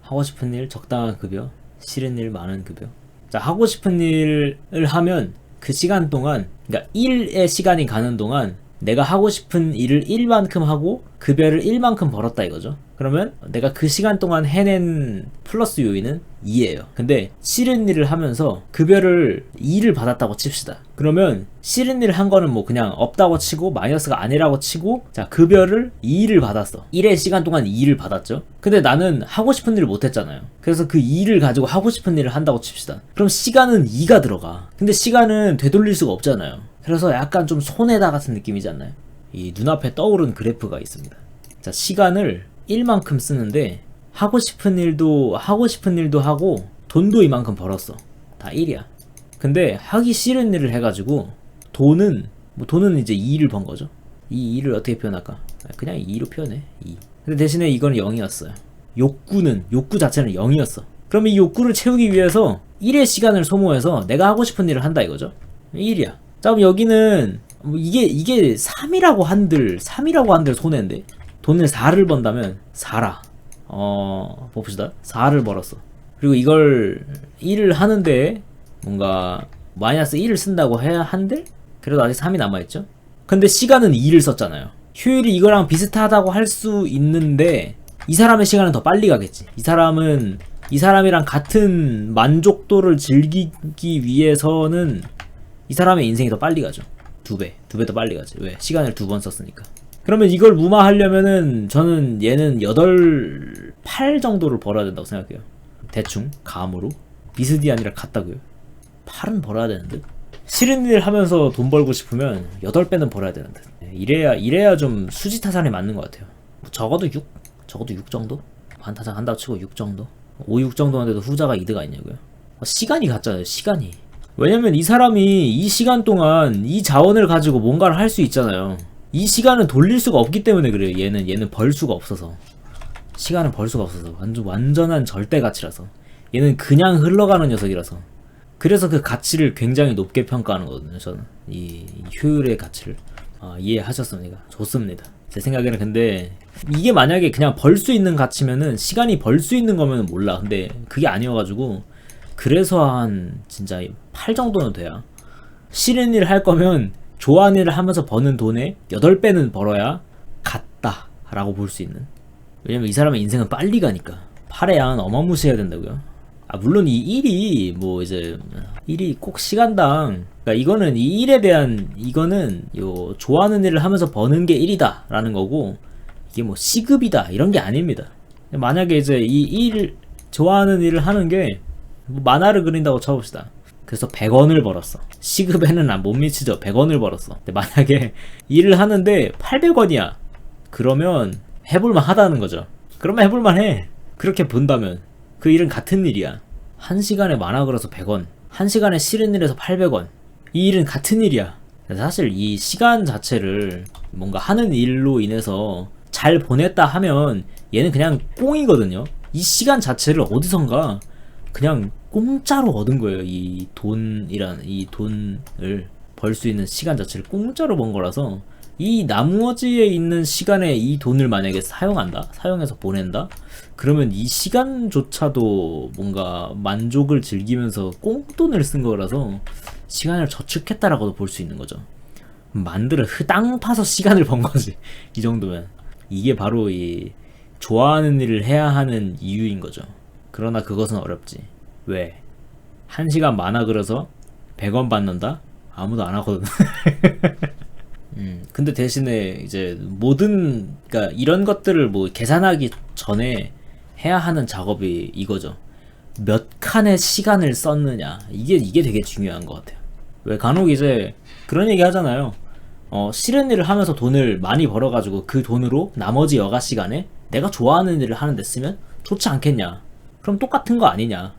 하고 싶은 일 적당한 급여, 싫은 일 많은 급여. 자, 하고 싶은 일을 하면 그 시간 동안, 그러니까 일의 시간이 가는 동안 내가 하고 싶은 일을 1만큼 하고 급여를 1만큼 벌었다 이거죠. 그러면 내가 그 시간 동안 해낸 플러스 요인은 2예요. 근데 싫은 일을 하면서 급여를 2를 받았다고 칩시다. 그러면 싫은 일을 한 거는 뭐 그냥 없다고 치고 마이너스가 아니라고 치고, 자, 급여를 2를 받았어. 1의 시간 동안 2를 받았죠. 근데 나는 하고 싶은 일을 못 했잖아요. 그래서 그 2를 가지고 하고 싶은 일을 한다고 칩시다. 그럼 시간은 2가 들어가. 근데 시간은 되돌릴 수가 없잖아요. 그래서 약간 좀 손해다 같은 느낌이지 않나요? 이 눈앞에 떠오른 그래프가 있습니다. 자, 시간을 1만큼 쓰는데 하고 싶은 일도 하고 돈도 이만큼 벌었어. 다 1이야. 근데 하기 싫은 일을 해가지고 돈은 이제 2를 번 거죠. 이 2를 어떻게 표현할까? 그냥 2로 표현해. 2. 근데 대신에 이건 0이었어요. 욕구 자체는 0이었어. 그럼 이 욕구를 채우기 위해서 1의 시간을 소모해서 내가 하고 싶은 일을 한다 이거죠. 1이야. 자, 그럼 여기는 이게 3이라고 한들 손해인데 돈을 4를 번다면 4라. 봅시다. 4를 벌었어. 그리고 이걸 1을 하는데 뭔가 마이너스 1을 쓴다고 해야 한들 그래도 아직 3이 남아있죠. 근데 시간은 2를 썼잖아요. 효율이 이거랑 비슷하다고 할 수 있는데 이 사람의 시간은 더 빨리 가겠지. 이 사람이랑 같은 만족도를 즐기기 위해서는 이 사람의 인생이 더 빨리 가죠. 2배 더 빨리 가지. 왜? 시간을 2번 썼으니까. 그러면 이걸 무마하려면은 저는 얘는 8 정도를 벌어야 된다고 생각해요. 대충 감으로. 비슷이 아니라 같다고요. 8은 벌어야 되는데. 싫은 일 하면서 돈 벌고 싶으면 8배는 벌어야 되는데. 이래야 좀 수지타산에 맞는 것 같아요. 적어도 6 정도? 반타작 한다고 치고 6 정도? 5, 6 정도만 돼도 후자가 이득 아니냐고요. 시간이 같잖아요. 시간이. 왜냐면 이 사람이 이 시간 동안 이 자원을 가지고 뭔가를 할 수 있잖아요. 이 시간은 돌릴 수가 없기 때문에 그래요. 얘는 벌 수가 없어서. 시간은 벌 수가 없어서. 완전한 절대 가치라서. 얘는 그냥 흘러가는 녀석이라서. 그래서 그 가치를 굉장히 높게 평가하는 거거든요. 저는 이 효율의 가치를. 이해하셨습니까? 좋습니다. 제 생각에는. 근데 이게 만약에 그냥 벌 수 있는 가치면은, 시간이 벌 수 있는 거면 몰라. 근데 그게 아니어가지고, 그래서 한 진짜 8 정도는 돼야. 싫은 일을 할 거면 좋아하는 일을 하면서 버는 돈의 8배는 벌어야 같다 라고 볼 수 있는. 왜냐면 이 사람의 인생은 빨리 가니까. 8의 양은 어마무시해야 된다고요. 물론 이 1이 꼭 시간당, 그러니까 이거는 이 1에 대한, 이거는 좋아하는 일을 하면서 버는 게 1이다 라는 거고, 이게 뭐 시급이다 이런 게 아닙니다. 만약에 이제 이 좋아하는 일을 하는 게 만화를 그린다고 쳐봅시다. 그래서 100원을 벌었어. 시급에는 못 미치죠. 100원을 벌었어. 근데 만약에 일을 하는데 800원이야. 그러면 해볼만 하다는 거죠. 그러면 해볼만 해. 그렇게 본다면. 그 일은 같은 일이야. 1시간에 만화 그려서 100원. 1시간에 싫은 일에서 800원. 이 일은 같은 일이야. 사실 이 시간 자체를 뭔가 하는 일로 인해서 잘 보냈다 하면 얘는 그냥 꽁이거든요. 이 시간 자체를 어디선가 그냥 공짜로 얻은 거예요. 이 돈을 벌 수 있는 시간 자체를 공짜로 번 거라서, 이 나머지에 있는 시간에 이 돈을 만약에 사용해서 보낸다? 그러면 이 시간조차도 뭔가 만족을 즐기면서 꽁돈을 쓴 거라서 시간을 저축했다라고도 볼 수 있는 거죠. 만들어 땅 파서 시간을 번 거지. 이 정도면. 이게 바로 이 좋아하는 일을 해야 하는 이유인 거죠. 그러나 그것은 어렵지. 왜? 1시간 만화 그려서 100원 받는다? 아무도 안 하거든. 근데 대신에 이제 그러니까 이런 것들을 뭐 계산하기 전에 해야 하는 작업이 이거죠. 몇 칸의 시간을 썼느냐. 이게 되게 중요한 것 같아요. 왜 간혹 이제 그런 얘기 하잖아요. 싫은 일을 하면서 돈을 많이 벌어가지고 그 돈으로 나머지 여가 시간에 내가 좋아하는 일을 하는데 쓰면 좋지 않겠냐. 그럼 똑같은 거 아니냐.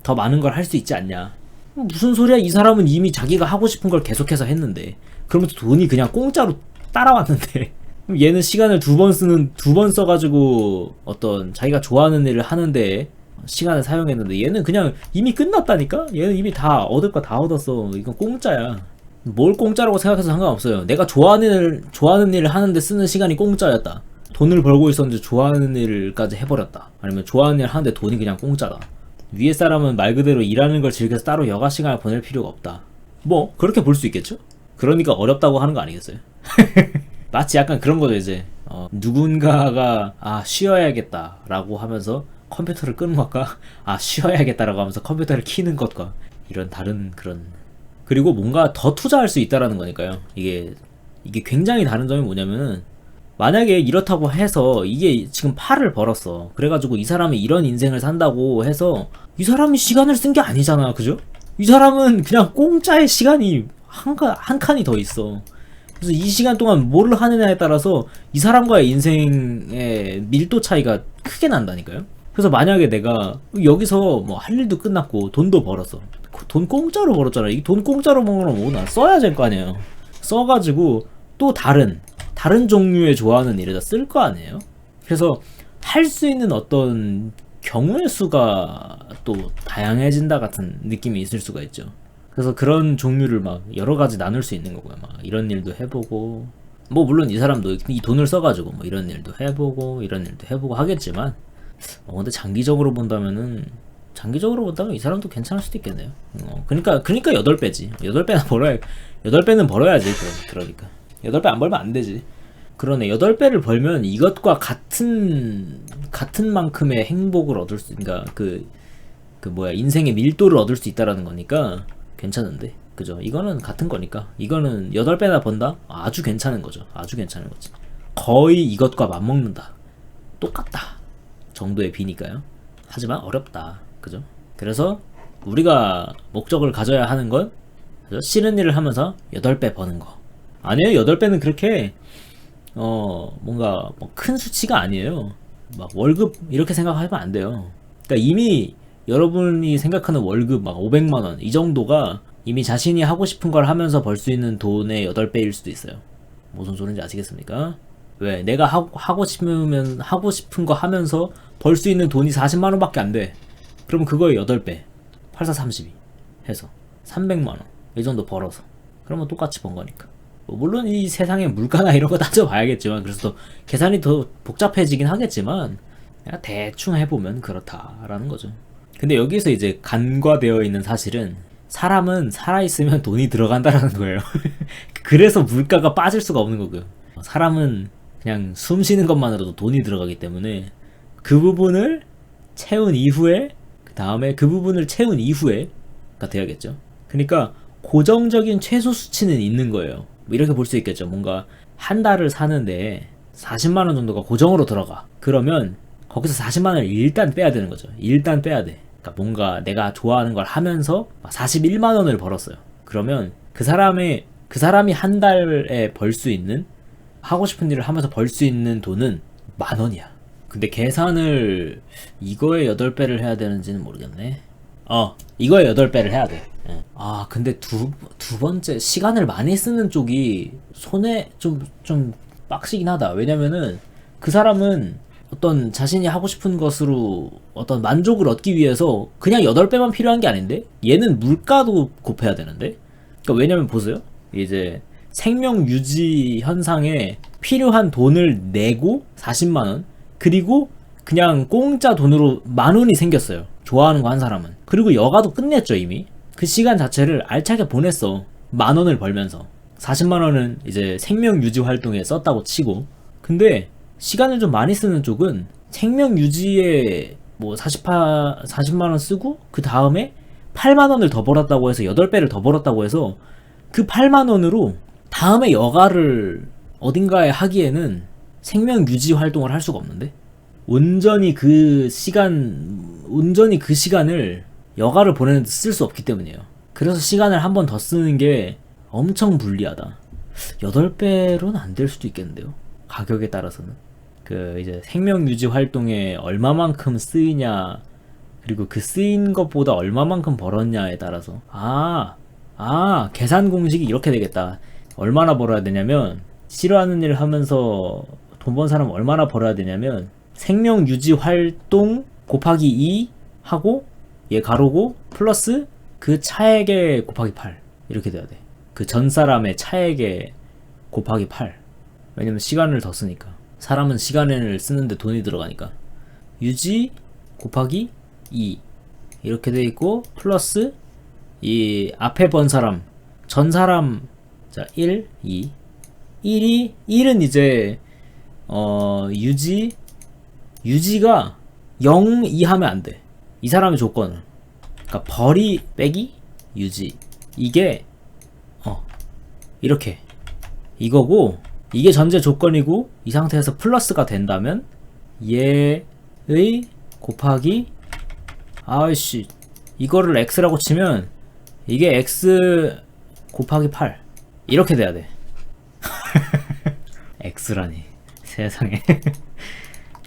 더 많은 걸 할 수 있지 않냐. 무슨 소리야. 이 사람은 이미 자기가 하고 싶은 걸 계속해서 했는데, 그러면서 돈이 그냥 공짜로 따라왔는데 얘는 시간을 2번 써가지고 어떤 자기가 좋아하는 일을 하는데 시간을 사용했는데, 얘는 그냥 이미 끝났다니까. 얘는 이미 다 얻을 거 다 얻었어. 이건 공짜야. 뭘 공짜라고 생각해서 상관없어요. 내가 좋아하는 일을 하는데 쓰는 시간이 공짜였다. 돈을 벌고 있었는데 좋아하는 일까지 해버렸다. 아니면 좋아하는 일 하는데 돈이 그냥 공짜다. 위에 사람은 말 그대로 일하는 걸 즐겨서 따로 여가 시간을 보낼 필요가 없다. 뭐 그렇게 볼 수 있겠죠? 그러니까 어렵다고 하는 거 아니겠어요? 마치 약간 그런 거죠. 이제 누군가가 쉬어야겠다 라고 하면서 컴퓨터를 끄는 것과 쉬어야겠다라고 하면서 컴퓨터를 켜는 것과 이런 다른 그런, 그리고 뭔가 더 투자할 수 있다라는 거니까요. 이게 굉장히 다른 점이 뭐냐면은, 만약에 이렇다고 해서 이게 지금 8을 벌었어. 그래가지고 이 사람이 이런 인생을 산다고 해서 이 사람이 시간을 쓴 게 아니잖아. 그죠? 이 사람은 그냥 공짜의 시간이 한 칸이 더 있어. 그래서 이 시간 동안 뭘 하느냐에 따라서 이 사람과의 인생의 밀도 차이가 크게 난다니까요. 그래서 만약에 내가 여기서 뭐 할 일도 끝났고 돈도 벌었어. 돈 공짜로 벌었잖아. 이 돈 공짜로 먹으면 뭐나 써야 될 거 아니에요. 써가지고 또 다른 종류의 좋아하는 일에다 쓸 거 아니에요. 그래서 할 수 있는 어떤 경우의 수가 또 다양해진다 같은 느낌이 있을 수가 있죠. 그래서 그런 종류를 막 여러 가지 나눌 수 있는 거고요. 막 이런 일도 해보고, 뭐 물론 이 사람도 이 돈을 써가지고 뭐 이런 일도 해보고 이런 일도 해보고 하겠지만, 근데 장기적으로 본다면 이 사람도 괜찮을 수도 있겠네요. 그러니까 8배지. 8배는 벌어야지. 그러니까 8배 안 벌면 안 되지. 그러네. 8배를 벌면 이것과 같은 만큼의 행복을 얻을 수, 그러니까 인생의 밀도를 얻을 수 있다라는 거니까 괜찮은데. 그죠? 이거는 같은 거니까. 이거는 8배나 번다? 아주 괜찮은 거죠. 아주 괜찮은 거지. 거의 이것과 맞먹는다. 똑같다. 정도의 비니까요. 하지만 어렵다. 그죠? 그래서 우리가 목적을 가져야 하는 건, 그죠? 싫은 일을 하면서 8배 버는 거. 아니에요. 8배는 그렇게 뭔가 큰 수치가 아니에요. 막 월급 이렇게 생각하면 안 돼요. 그러니까 이미 여러분이 생각하는 월급 막 500만 원 이 정도가 이미 자신이 하고 싶은 걸 하면서 벌 수 있는 돈의 8배일 수도 있어요. 무슨 소리인지 아시겠습니까? 왜? 내가 하고 싶은 거 하면서 벌 수 있는 돈이 40만 원밖에 안 돼. 그러면 그거의 8배. 8432 해서 300만 원 이 정도 벌어서, 그러면 똑같이 번 거니까. 물론 이 세상에 물가나 이런 거 따져봐야겠지만, 그래서 더 계산이 더 복잡해지긴 하겠지만, 그냥 대충 해보면 그렇다라는 거죠. 근데 여기서 이제 간과되어 있는 사실은, 사람은 살아있으면 돈이 들어간다라는 거예요. 그래서 물가가 빠질 수가 없는 거고요. 사람은 그냥 숨 쉬는 것만으로도 돈이 들어가기 때문에 그 부분을 채운 이후에, 가 돼야겠죠. 그러니까 고정적인 최소 수치는 있는 거예요. 뭐 이렇게 볼 수 있겠죠. 뭔가 한 달을 사는데 40만 원 정도가 고정으로 들어가. 그러면 거기서 40만 원을 일단 빼야 되는 거죠. 일단 빼야 돼. 그러니까 뭔가 내가 좋아하는 걸 하면서 41만 원을 벌었어요. 그러면 그 사람이 한 달에 벌 수 있는, 하고 싶은 일을 하면서 벌 수 있는 돈은 10,000원이야. 근데 계산을 이거에 8배를 해야 되는지는 모르겠네. 이거에 8배를 해야 돼. 근데 두 번째, 시간을 많이 쓰는 쪽이 손해 좀 빡시긴 하다. 왜냐면은 그 사람은 어떤 자신이 하고 싶은 것으로 어떤 만족을 얻기 위해서 그냥 8배만 필요한 게 아닌데, 얘는 물가도 곱해야 되는데. 그러니까 왜냐면 보세요. 이제 생명 유지 현상에 필요한 돈을 내고 40만 원, 그리고 그냥 공짜 돈으로 10,000원이 생겼어요. 좋아하는 거 한 사람은. 그리고 여가도 끝냈죠. 이미 그 시간 자체를 알차게 보냈어. 10,000원을 벌면서 40만 원은 이제 생명 유지 활동에 썼다고 치고. 근데 시간을 좀 많이 쓰는 쪽은 생명 유지에 뭐 40만 원 쓰고, 그 다음에 8만 원을 더 벌었다고 해서 8배를 더 벌었다고 해서 그 8만 원으로 다음에 여가를 어딘가에 하기에는 생명 유지 활동을 할 수가 없는데, 온전히 그 시간을 여가를 보내는데 쓸 수 없기 때문이에요. 그래서 시간을 한 번 더 쓰는 게 엄청 불리하다. 8배로는 안 될 수도 있겠는데요. 가격에 따라서는. 이제 생명 유지 활동에 얼마만큼 쓰이냐, 그리고 그 쓰인 것보다 얼마만큼 벌었냐에 따라서. 계산 공식이 이렇게 되겠다. 얼마나 벌어야 되냐면, 싫어하는 일을 하면서 돈 번 사람 얼마나 벌어야 되냐면, 생명 유지 활동 곱하기 2 하고, 얘 가로고 플러스 그 차액에 곱하기 8 이렇게 돼야 돼. 그 전 사람의 차액에 곱하기 8. 왜냐면 시간을 더 쓰니까. 사람은 시간을 쓰는데 돈이 들어가니까. 유지 곱하기 2 이렇게 돼 있고 플러스 이 앞에 번 사람 전 사람 자 1, 2 1은 이제 유지가 0 이하면 안 돼. 이 사람의 조건은. 그러니까 벌이 빼기 유지. 이게 이렇게 이거고 이게 전제 조건이고 이 상태에서 플러스가 된다면 얘의 곱하기 아이씨 이거를 x라고 치면 이게 x 곱하기 8 이렇게 돼야 돼. x라니 세상에.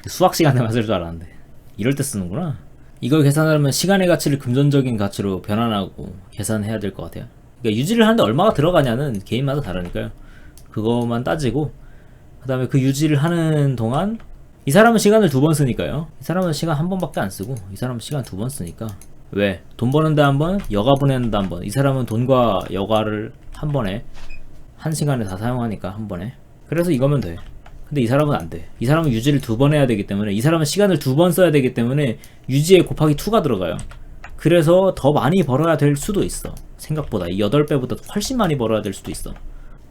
수학 시간에만 쓸 줄 알았는데 이럴 때 쓰는구나. 이걸 계산하려면 시간의 가치를 금전적인 가치로 변환하고 계산해야 될 것 같아요. 그러니까 유지를 하는데 얼마가 들어가냐는 개인마다 다르니까요. 그것만 따지고 그 다음에 그 유지를 하는 동안 이 사람은 시간을 2번 쓰니까요. 이 사람은 시간 1번밖에 안 쓰고 이 사람은 시간 2번 쓰니까 왜? 돈 버는데 한 번, 여가 보내는데 한 번. 이 사람은 돈과 여가를 한 번에 한 시간에 다 사용하니까 한 번에. 그래서 이거면 돼. 근데 이 사람은 안 돼. 이 사람은 유지를 2번 해야 되기 때문에 이 사람은 시간을 2번 써야 되기 때문에 유지에 곱하기 2가 들어가요. 그래서 더 많이 벌어야 될 수도 있어. 생각보다 이 8배보다 훨씬 많이 벌어야 될 수도 있어.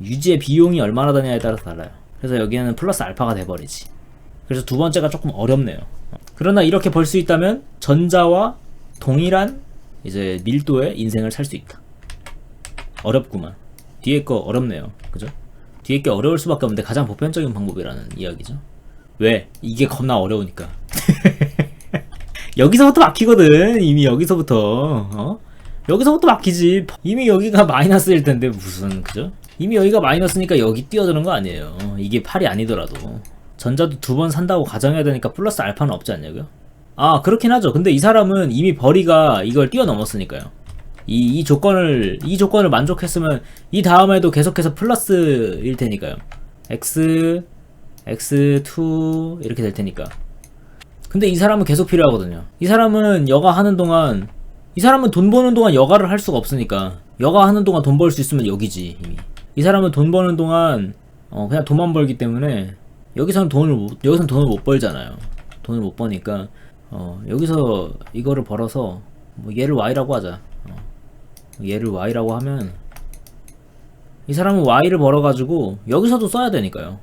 유지의 비용이 얼마나 되냐에 따라서 달라요. 그래서 여기에는 플러스 알파가 돼버리지. 그래서 두 번째가 조금 어렵네요. 그러나 이렇게 벌 수 있다면 전자와 동일한 이제 밀도의 인생을 살 수 있다. 어렵구만. 뒤에 거 어렵네요. 그죠? 뒤에 게 어려울 수밖에 없는데 가장 보편적인 방법이라는 이야기죠. 왜? 이게 겁나 어려우니까. 여기서부터 막히거든. 이미 여기서부터. 여기서부터 막히지. 이미 여기가 마이너스일 텐데 무슨 그죠? 이미 여기가 마이너스니까 여기 뛰어드는 거 아니에요. 이게 8이 아니더라도. 전자도 2번 산다고 가정해야 되니까 플러스 알파는 없지 않냐고요? 아 그렇긴 하죠. 근데 이 사람은 이미 벌이가 이걸 뛰어넘었으니까요. 이 조건을 만족했으면 이 다음에도 계속해서 플러스일 테니까요. x 2 이렇게 될 테니까. 근데 이 사람은 계속 필요하거든요. 이 사람은 여가 하는 동안 이 사람은 돈 버는 동안 여가를 할 수가 없으니까 여가 하는 동안 돈 벌 수 있으면 여기지 이미. 이 사람은 돈 버는 동안 그냥 돈만 벌기 때문에 여기서는 돈을 못 벌잖아요. 돈을 못 버니까 여기서 이거를 벌어서 뭐 얘를 y라고 하자. 얘를 y라고 하면 이 사람은 y를 벌어가지고 여기서도 써야 되니까요.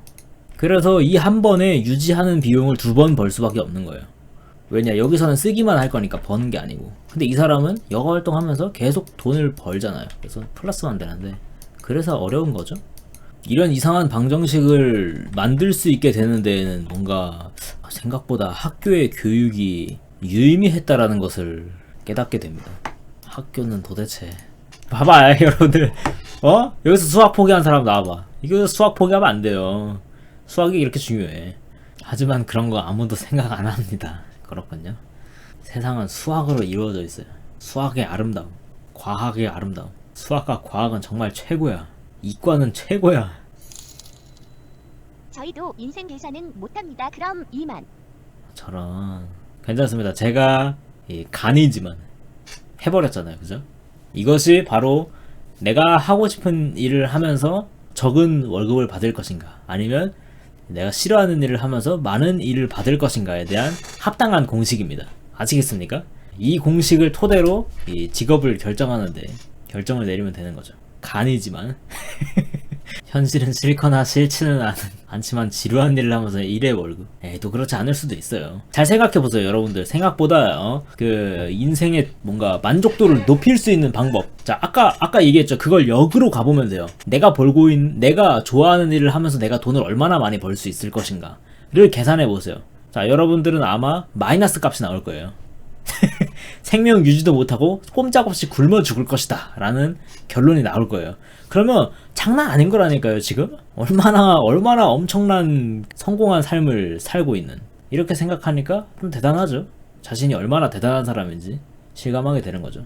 그래서 이 한 번에 유지하는 비용을 2번 벌 수밖에 없는 거예요. 왜냐 여기서는 쓰기만 할 거니까 버는 게 아니고. 근데 이 사람은 여가 활동하면서 계속 돈을 벌잖아요. 그래서 플러스만 되는데 그래서 어려운 거죠. 이런 이상한 방정식을 만들 수 있게 되는 데에는 뭔가 생각보다 학교의 교육이 유의미했다라는 것을 깨닫게 됩니다. 학교는 도대체 봐봐 여러분들 여기서 수학 포기한 사람 나와봐. 이거 수학 포기하면 안 돼요. 수학이 이렇게 중요해. 하지만 그런 거 아무도 생각 안 합니다. 그렇군요. 세상은 수학으로 이루어져 있어요. 수학의 아름다움, 과학의 아름다움. 수학과 과학은 정말 최고야. 이과는 최고야. 저희도 인생 계산은 못합니다. 그럼 이만. 저런 괜찮습니다. 제가 간이지만 해버렸잖아요. 그죠? 이것이 바로 내가 하고 싶은 일을 하면서 적은 월급을 받을 것인가 아니면 내가 싫어하는 일을 하면서 많은 일을 받을 것인가에 대한 합당한 공식입니다. 아시겠습니까? 이 공식을 토대로 이 직업을 결정하는데 결정을 내리면 되는 거죠. 간이지만 현실은 싫거나 싫지는 않지만 지루한 일을 하면서 1회 월급. 또 그렇지 않을 수도 있어요. 잘 생각해보세요 여러분들. 생각보다 그 인생의 뭔가 만족도를 높일 수 있는 방법. 자 아까 얘기했죠. 그걸 역으로 가보면 돼요. 내가 좋아하는 일을 하면서 내가 돈을 얼마나 많이 벌 수 있을 것인가를 계산해보세요. 자 여러분들은 아마 마이너스 값이 나올 거예요. 생명 유지도 못하고 꼼짝없이 굶어 죽을 것이다 라는 결론이 나올 거예요. 그러면 장난 아닌 거라니까요. 지금 얼마나 엄청난 성공한 삶을 살고 있는, 이렇게 생각하니까 좀 대단하죠. 자신이 얼마나 대단한 사람인지 실감하게 되는 거죠.